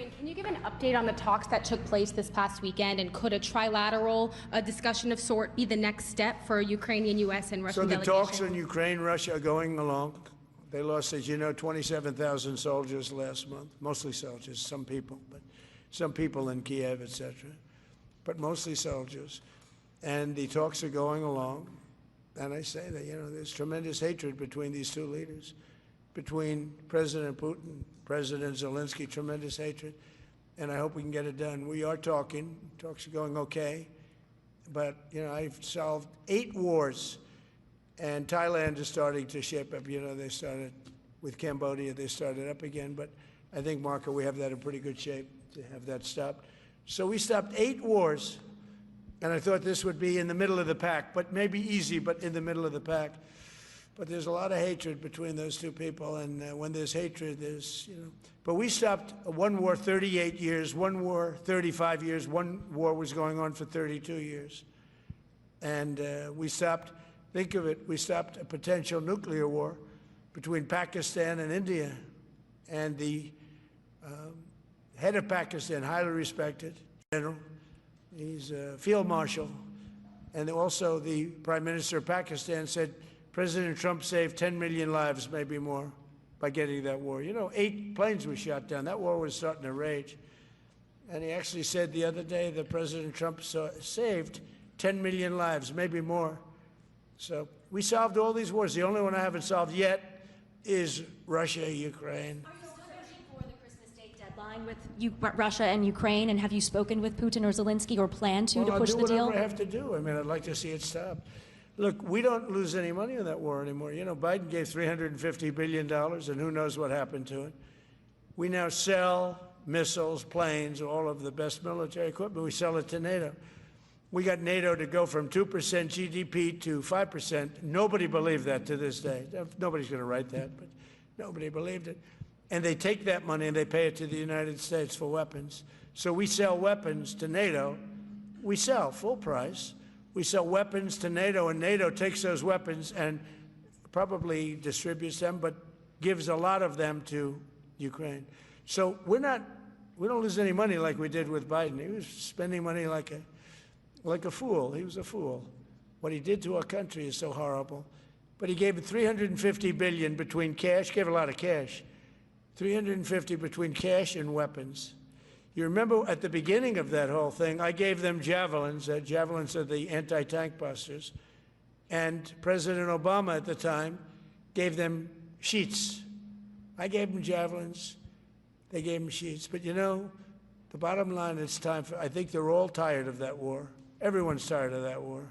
Ukraine, can you give an update on the talks that took place this past weekend, and could a trilateral discussion of sort be the next step for Ukrainian, U.S. and Russian delegations? So the talks in Ukraine, Russia are going along. They lost, as you know, 27,000 soldiers last month, mostly soldiers, some people in Kiev, etc., but mostly soldiers. And the talks are going along. And I say that, there's tremendous hatred between these two leaders, between President Putin, President Zelensky, tremendous hatred. And I hope we can get it done. We are talking. Talks are going okay. But, I've solved 8 wars. And Thailand is starting to ship up. They started with Cambodia. They started up again. But I think, Marco, we have that in pretty good shape to have that stopped. So we stopped 8 wars. And I thought this would be in the middle of the pack, but maybe easy, but in the middle of the pack. But there's a lot of hatred between those two people. And when there's hatred, there's, But we stopped one war 38 years, one war 35 years, one war was going on for 32 years. And we stopped, think of it, we stopped a potential nuclear war between Pakistan and India. And the head of Pakistan, highly respected general, he's a field marshal, and also the Prime Minister of Pakistan said President Trump saved 10 million lives, maybe more, by getting that war. 8 planes were shot down. That war was starting to rage. And he actually said the other day that President Trump saved 10 million lives, maybe more. So we solved all these wars. The only one I haven't solved yet is Russia, Ukraine. With Russia and Ukraine, and have you spoken with Putin or Zelensky or plan to push the deal? I'll do whatever I have to do. I'd like to see it stop. Look, we don't lose any money on that war anymore. Biden gave $350 billion, and who knows what happened to it. We now sell missiles, planes, all of the best military equipment. We sell it to NATO. We got NATO to go from 2% GDP to 5%. Nobody believed that to this day. Nobody's going to write that, but nobody believed it. And they take that money and they pay it to the United States for weapons. So we sell weapons to NATO. We sell full price. We sell weapons to NATO, and NATO takes those weapons and probably distributes them, but gives a lot of them to Ukraine. So we don't lose any money like we did with Biden. He was spending money like a fool. He was a fool. What he did to our country is so horrible. But he gave $350 billion between cash, gave a lot of cash. 350 between cash and weapons. You remember at the beginning of that whole thing, I gave them javelins. Javelins are the anti-tank busters. And President Obama at the time gave them sheets. I gave them javelins. They gave them sheets. But the bottom line, it's time for, I think they're all tired of that war. Everyone's tired of that war.